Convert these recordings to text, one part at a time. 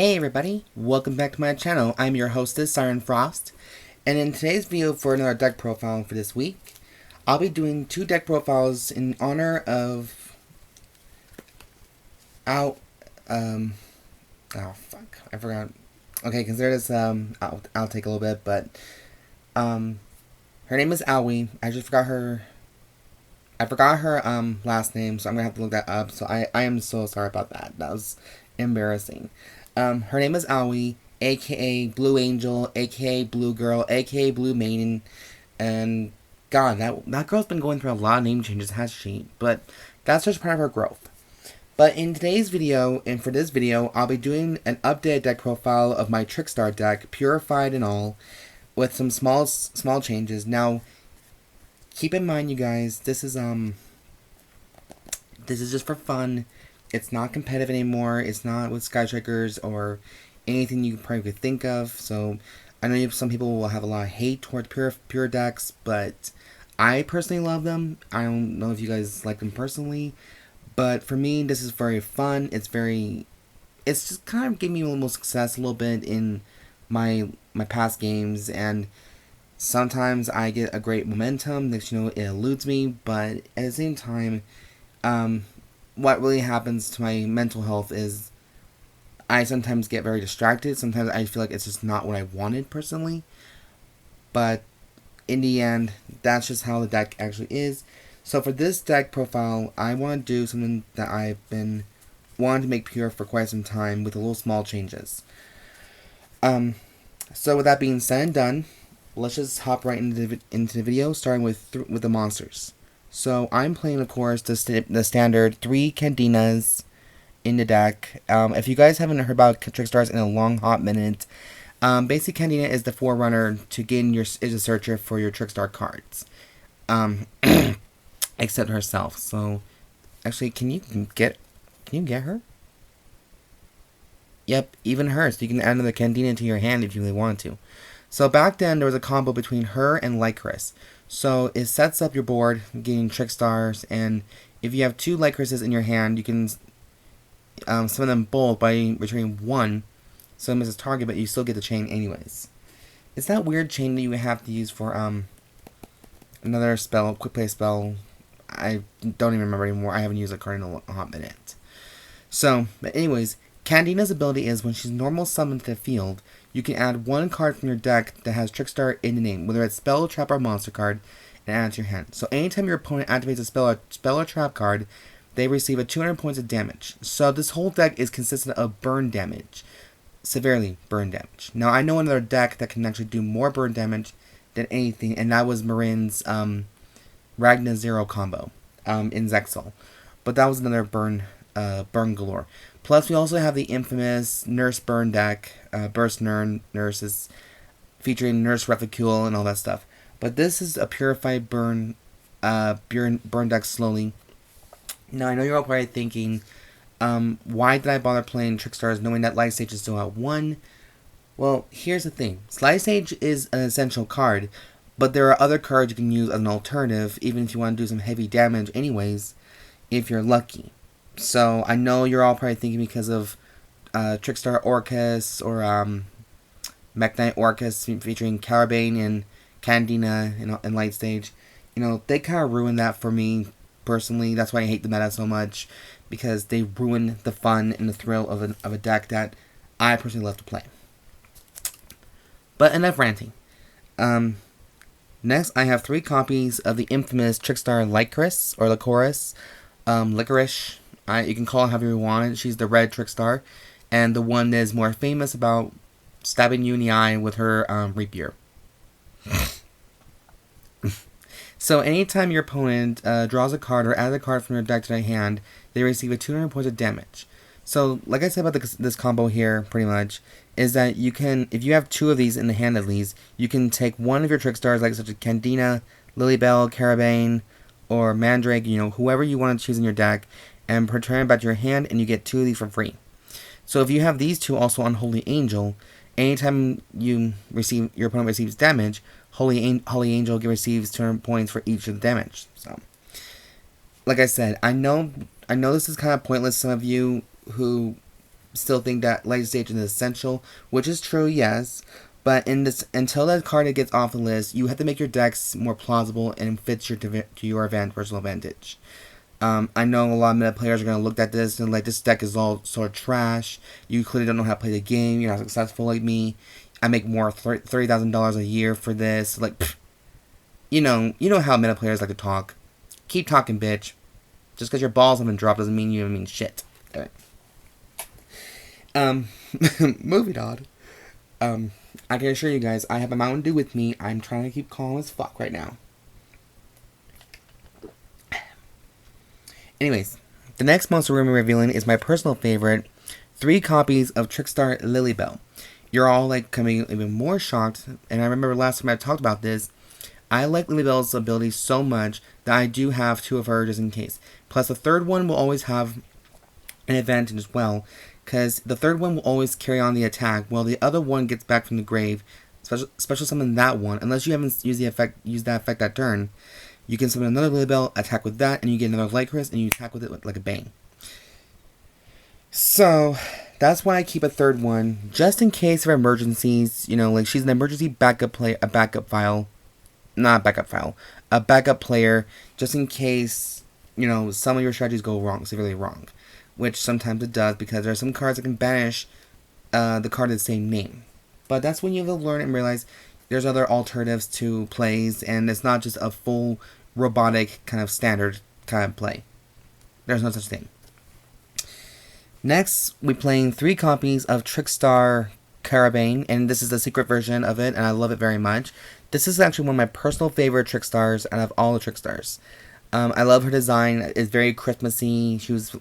Hey everybody, welcome back to my channel. I'm your hostess, Siren Frost, and in today's video for another deck profile for this week, I'll be doing two deck profiles in honor of oh fuck, I forgot. Okay, consider this I'll take a little bit, but her name is Aoi. I forgot her last name, so I'm gonna have to look that up. So I am so sorry about that. That was embarrassing. Her name is Aoi, aka Blue Angel, aka Blue Girl, aka Blue Maiden, and God, that girl's been going through a lot of name changes, has she? But that's just part of her growth. But in today's video, and for this video, I'll be doing an updated deck profile of my Trickstar deck, purified and all, with some small changes. Now, keep in mind, you guys, this is just for fun. It's not competitive anymore. It's not with Sky Strikers or anything you probably could think of. So I know some people will have a lot of hate towards pure decks, but I personally love them. I don't know if you guys like them personally, but for me, this is very fun. It's just kind of giving me a little success a little bit in my past games, and sometimes I get a great momentum. Next, it eludes me, but at the same time, what really happens to my mental health is I sometimes get very distracted. Sometimes I feel like it's just not what I wanted personally. But in the end, that's just how the deck actually is. So for this deck profile, I want to do something that I've been wanting to make pure for quite some time with a little small changes. So with that being said and done, let's just hop right into the video, starting with the monsters. So I'm playing, of course, the standard 3 Candinas in the deck. If you guys haven't heard about Trickstars in a long hot minute, basically Candina is the forerunner to gain is a searcher for your Trickstar cards. Except herself. So actually, can you get her? Yep, even her. So you can add another Candina to your hand if you really want to. So back then, there was a combo between her and Lycoris. So it sets up your board, getting Trickstars, and if you have two Lycorises in your hand, you can summon them both by returning one, so it misses target, but you still get the chain anyways. It's that weird chain that you have to use for another spell, quick play spell. I don't even remember anymore. I haven't used a card in a hot minute. So, but anyways, Candina's ability is when she's normal summoned to the field, you can add one card from your deck that has Trickstar in the name, whether it's spell, trap, or monster card, and add it to your hand. So anytime your opponent activates a spell or trap card, they receive a 200 points of damage. So this whole deck is consistent of burn damage. Severely burn damage. Now I know another deck that can actually do more burn damage than anything, and that was Marin's Ragnazero combo in Zexal. But that was another burn galore. Plus, we also have the infamous Nurse Burn deck, Burst Nurses, featuring Nurse Reficule and all that stuff. But this is a purified burn deck slowly. Now, I know you're all probably thinking, why did I bother playing Trickstars knowing that Life Stage is still at 1? Well, here's the thing. Life Stage is an essential card, but there are other cards you can use as an alternative, even if you want to do some heavy damage anyways, if you're lucky. So, I know you're all probably thinking because of Trickstar Orcus or Mech Knight Orcus featuring Carobane and Candina in Light Stage. They kind of ruined that for me personally. That's why I hate the meta so much, because they ruin the fun and the thrill of a deck that I personally love to play. But enough ranting. Next, I have 3 copies of the infamous Trickstar Lycoris or Lycoris. Licorice. You can call it however you want it. She's the red Trickstar, and the one that is more famous about stabbing you in the eye with her rapier. So anytime your opponent draws a card or adds a card from your deck to their hand, they receive a 200 points of damage. So, like I said about this combo here, pretty much, is that you can, if you have 2 of these in the hand at least, you can take one of your Trickstars, like such as Candina, Lilybell, Carobane, or Mandrake, whoever you want to choose in your deck, and return it back to your hand, and you get 2 of these for free. So if you have these 2 also on Holy Angel, anytime your opponent receives damage, Holy Angel receives 200 points for each of the damage. So, like I said, I know this is kind of pointless to some of you who still think that late stage is essential, which is true, yes. But in this, until that card gets off the list, you have to make your decks more plausible and fits to your personal advantage. I know a lot of meta players are going to look at this and like, this deck is all sort of trash. You clearly don't know how to play the game. You're not successful like me. I make more $30,000 a year for this. Like, pfft, you know how meta players like to talk. Keep talking, bitch. Just because your balls haven't dropped doesn't mean you mean shit. All right. Moving on. I can assure you guys, I have a Mountain Dew with me. I'm trying to keep calm as fuck right now. Anyways, the next monster we're revealing is my personal favorite, 3 copies of Trickstar Lilybell. You're all like coming even more shocked, and I remember last time I talked about this, I like Lilybell's ability so much that I do have 2 of her just in case. Plus the third one will always have an advantage as well, because the third one will always carry on the attack while the other one gets back from the grave. Special summon that one, unless you haven't used that effect that turn. You can summon another Lilybell, attack with that, and you get another Lycoris, and you attack with it like a bang. So, that's why I keep a third one, just in case of emergencies. You know, like she's an emergency backup player, a backup player, just in case, you know, some of your strategies go wrong, severely wrong. Which sometimes it does, because there are some cards that can banish the card of the same name. But that's when you have to learn and realize there's other alternatives to plays, and it's not just a full robotic kind of standard kind of play. There's no such thing. Next, we're playing 3 copies of Trickstar Carobane, and this is the secret version of it, and I love it very much. This is actually one of my personal favorite Trickstars out of all the Trickstars. I love her design. It's very Christmassy. She was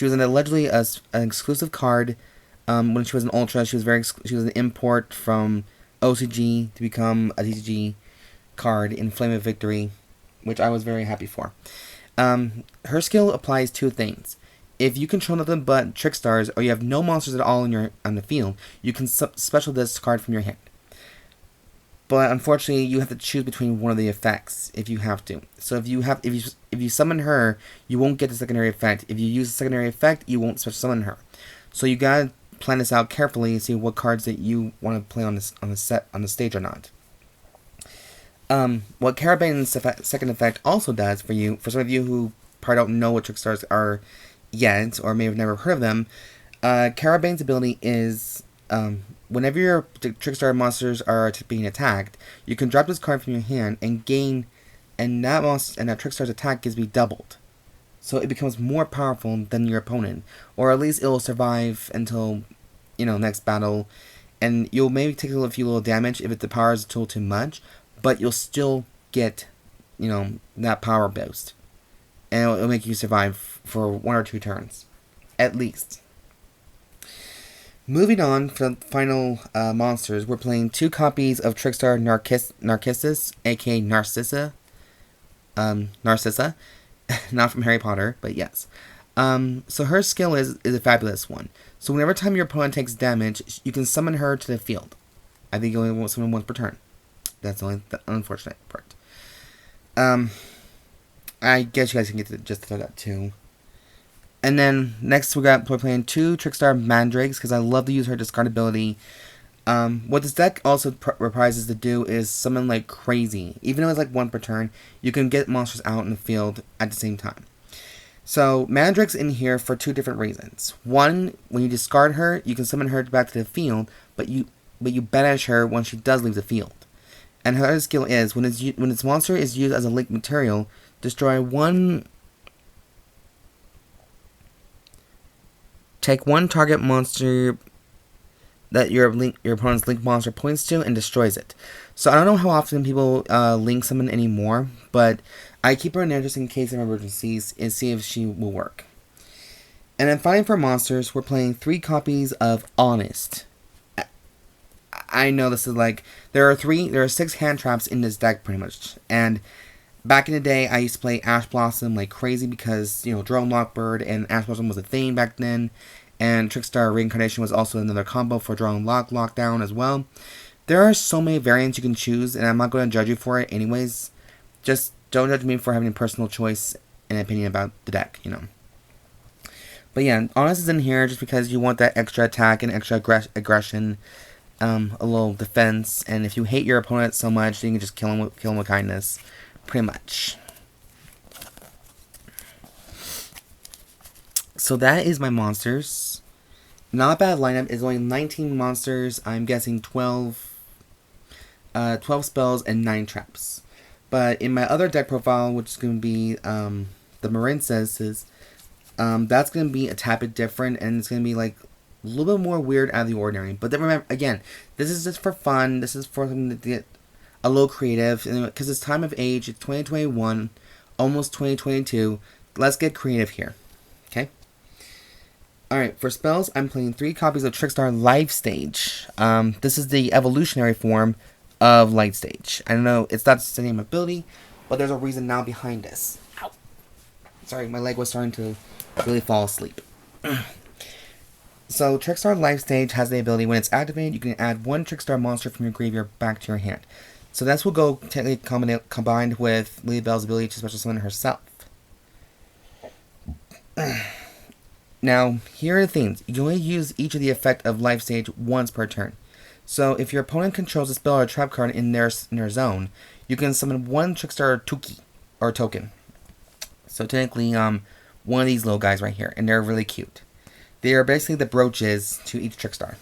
allegedly an exclusive card. When she was an Ultra, she was an import from OCG to become a TCG card in Flame of Victory, which I was very happy for. Her skill applies 2 things. If you control nothing but Trickstars, or you have no monsters at all on the field, you can special this card from your hand. But unfortunately, you have to choose between one of the effects if you have to. So if you summon her, you won't get the secondary effect. If you use the secondary effect, you won't special summon her. So you gotta plan this out carefully and see what cards that you want to play on the stage or not. What Carabane's second effect also does for you, for some of you who probably don't know what Trickstars are yet, or may have never heard of them, Carabane's ability is, whenever your Trickstar monsters are being attacked, you can drop this card from your hand and gain, and that Trickstar's attack gives be doubled. So it becomes more powerful than your opponent, or at least it will survive until, next battle, and you'll maybe take a few little damage if the power is a little too much, but you'll still get, that power boost, and it'll make you survive for 1 or 2 turns, at least. Moving on for the final monsters, we're playing 2 copies of Trickstar Narkissus, aka Narcissa, not from Harry Potter, but yes. So her skill is a fabulous one. So whenever time your opponent takes damage, you can summon her to the field. I think you only want summon once per turn. That's only the unfortunate part. I guess you guys can get to just throw that too. And then next we're playing 2 Trickstar Mandrakes, because I love to use her discard ability. What this deck also reprises to do is summon like crazy. Even though it's like 1 per turn, you can get monsters out in the field at the same time. So Mandrake's in here for 2 different reasons. One, when you discard her, you can summon her back to the field, but you banish her when she does leave the field. And her other skill is, when its monster is used as a link material, take 1 target monster that your opponent's link monster points to and destroys it. So I don't know how often people link summon anymore, but I keep her in there just in case of emergencies and see if she will work. And then finally for monsters, we're playing 3 copies of Honest. I know this is like, there are 6 hand traps in this deck pretty much, and back in the day I used to play Ash Blossom like crazy because, Drone Lockbird and Ash Blossom was a thing back then, and Trickstar Reincarnation was also another combo for Drone Lockdown as well. There are so many variants you can choose, and I'm not going to judge you for it anyways. Just don't judge me for having a personal choice and opinion about the deck, But yeah, Honest is in here just because you want that extra attack and extra aggression, a little defense, and if you hate your opponent so much, you can just kill him with kindness, pretty much. So that is my monsters. Not a bad lineup. It's only 19 monsters. I'm guessing 12 spells and 9 traps. But in my other deck profile, which is going to be the Marin says, that's going to be a tad bit different, and it's going to be like a little bit more weird out of the ordinary. But then remember, again, this is just for fun. This is for something to get a little creative, because it's time of age. It's 2021, almost 2022. Let's get creative here. Okay. Alright, for spells, I'm playing 3 copies of Trickstar Life Stage. This is the evolutionary form of Light Stage. I don't know, it's not the same ability, but there's a reason now behind this. Ow. Sorry, my leg was starting to really fall asleep. So, Trickstar Life Stage has the ability, when it's activated, you can add 1 Trickstar monster from your graveyard back to your hand. So this will go technically combined with Lilybell's ability to special summon herself. Now, here are the things. You can only use each of the effect of Life Stage once per turn. So, if your opponent controls a spell or a trap card in their zone, you can summon 1 Trickstar Token. So, technically, one of these little guys right here, and they're really cute. They are basically the brooches to each Trickstar.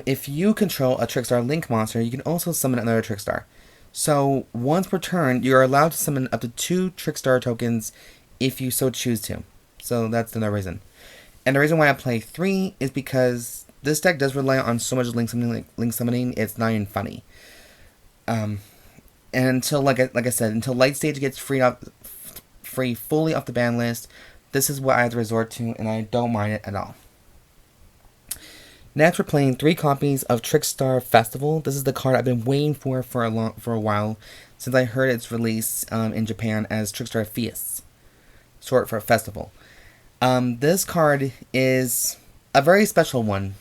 If you control a Trickstar Link monster, you can also summon another Trickstar. So, once per turn, you are allowed to summon up to 2 Trickstar tokens if you so choose to. So that's another reason. And the reason why I play 3 is because this deck does rely on so much link summoning, it's not even funny. And until, like I said, until Light Stage gets free fully off the ban list, this is what I have to resort to, and I don't mind it at all. Next, we're playing 3 copies of Trickstar Festival. This is the card I've been waiting for a while, since I heard its release in Japan as Trickstar Fies, short for Festival. This card is a very special one.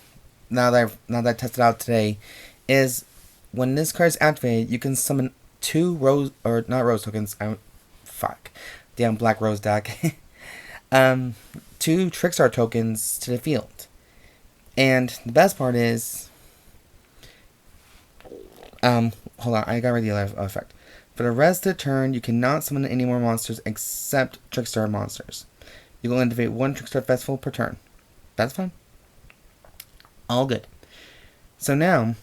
Now that I tested out today, is when this card is activated, you can summon 2 rose tokens. Damn Black Rose deck. 2 Trickstar tokens to the field, and the best part is, hold on, I got rid of the effect. For the rest of the turn, you cannot summon any more monsters except Trickstar monsters. You will activate 1 Trickstar Festival per turn. That's fine. All good. So now,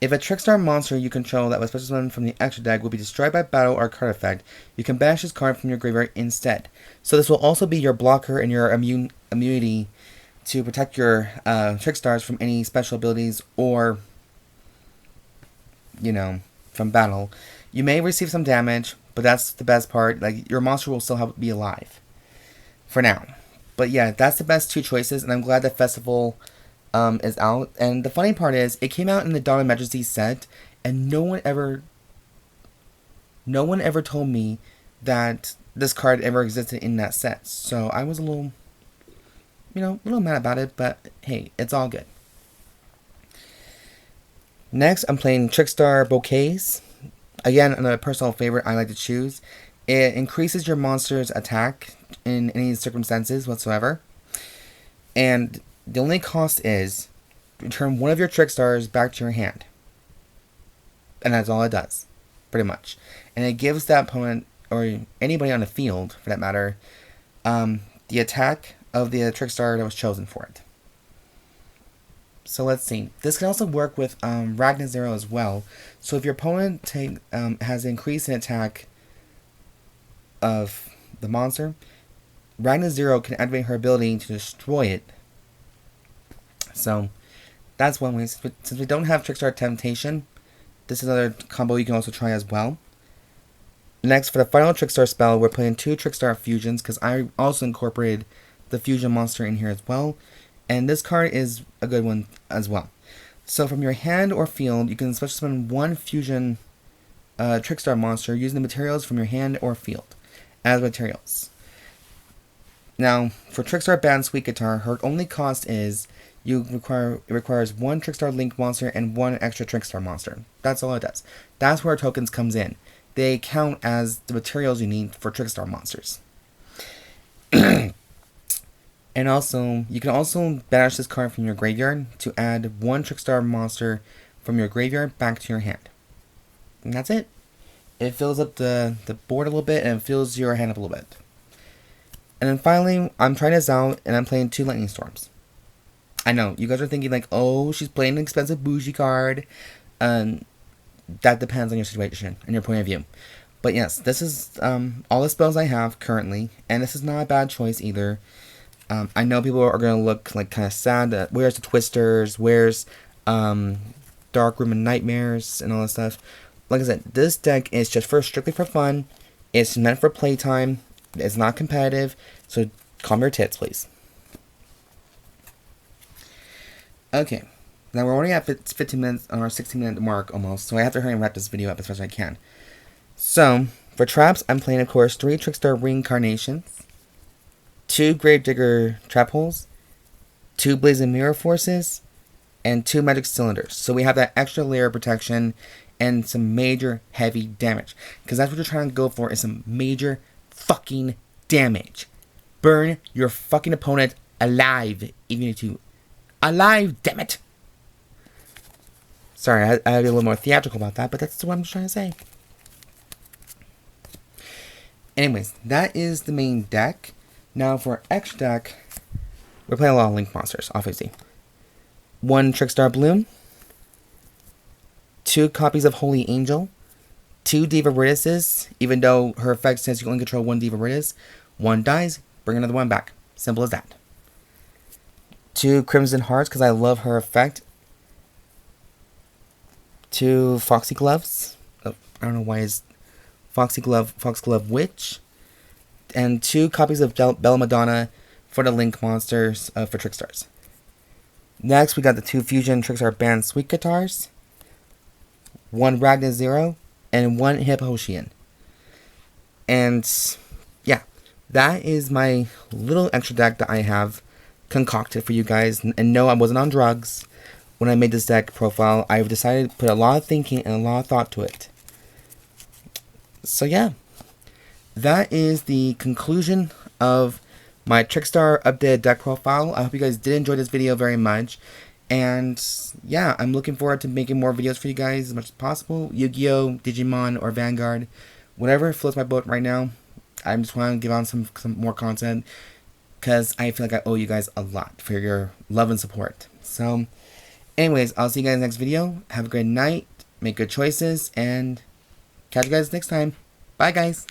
if a Trickstar monster you control that was special summoned from the extra deck will be destroyed by battle or card effect, you can banish this card from your graveyard instead. So this will also be your blocker and your immunity to protect your Trickstars from any special abilities or, from battle. You may receive some damage, but that's the best part. Like, your monster will still be alive. For now. But yeah, that's the best 2 choices, and I'm glad that Festival is out. And the funny part is, it came out in the Dawn of Majesty set, and no one ever told me that this card ever existed in that set. So I was a little mad about it, but hey, it's all good. Next, I'm playing Trickstar Bouquets. Again, another personal favorite I like to choose. It increases your monster's attack in any circumstances whatsoever. And the only cost is return 1 of your Trickstars back to your hand. And that's all it does, pretty much. And it gives that opponent, or anybody on the field for that matter, the attack of the Trickstar that was chosen for it. So let's see. This can also work with Ragnazero as well. So if your opponent has an increase in attack of the monster, Ragnazero can activate her ability to destroy it. So that's one way. Since we don't have Trickstar Temptation, this is another combo you can also try as well. Next, for the final Trickstar spell, we're playing 2 Trickstar Fusions, because I also incorporated the Fusion monster in here as well. And this card is a good one as well. So from your hand or field, you can special summon 1 Fusion Trickstar monster using the materials from your hand or field as materials. Now, for Trickstar Band Sweet Guitar, her only cost is it requires 1 Trickstar Link monster and 1 extra Trickstar monster. That's all it does. That's where tokens comes in. They count as the materials you need for Trickstar monsters. And also, you can also banish this card from your graveyard to add one Trickstar monster from your graveyard back to your hand. And that's it. It fills up the board a little bit and it fills your hand up a little bit. And then finally, I'm trying this out and I'm playing 2 Lightning Storms. I know, you guys are thinking like, oh, she's playing an expensive bougie card. That depends on your situation and your point of view. But yes, this is all the spells I have currently, and this is not a bad choice either. I know people are going to look like kind of sad. Where's the Twisters? Where's Dark Room and Nightmares and all that stuff? Like I said, this deck is just strictly for fun. It's meant for playtime. It's not competitive. So calm your tits, please. Okay. Now we're already at 15 minutes on our 16-minute mark almost, so I have to hurry and wrap this video up as fast as I can. So, for traps, I'm playing, of course, 3 Trickstar Reincarnations, 2 Gravedigger Trap Holes, 2 Blazing Mirror Forces, and 2 Magic Cylinders. So we have that extra layer of protection and some major heavy damage. Because that's what you're trying to go for, is some major fucking damage. Burn your fucking opponent alive, if you need to. Alive, damn it! Sorry, I had to be a little more theatrical about that, but that's what I'm trying to say. Anyways, that is the main deck. Now for extra deck, we're playing a lot of Link monsters, obviously. 1 Trickstar Bloom, 2 copies of Holy Angel, 2 Divaridis, even though her effect says you only control 1 Divaridis. 1 dies, bring another 1 back. Simple as that. 2 Crimson Hearts, because I love her effect. 2 Foxgloves. Oh, I don't know why it's Foxglove Witch. And 2 copies of Bella Madonna for the Link monsters for Trickstars. Next, we got the 2 Fusion Trickstar Band Sweet Guitars. 1 Ragnazero. And 1 Hip Hoshiningen. And yeah, that is my little extra deck that I have concocted for you guys. And no, I wasn't on drugs when I made this deck profile. I've decided to put a lot of thinking and a lot of thought to it. So yeah, that is the conclusion of my Trickstar updated deck profile. I hope you guys did enjoy this video very much. And yeah, I'm looking forward to making more videos for you guys as much as possible. Yu-Gi-Oh!, Digimon, or Vanguard. Whatever floats my boat right now. I just want to give on some more content, because I feel like I owe you guys a lot for your love and support. So anyways, I'll see you guys next video. Have a great night. Make good choices. And catch you guys next time. Bye, guys.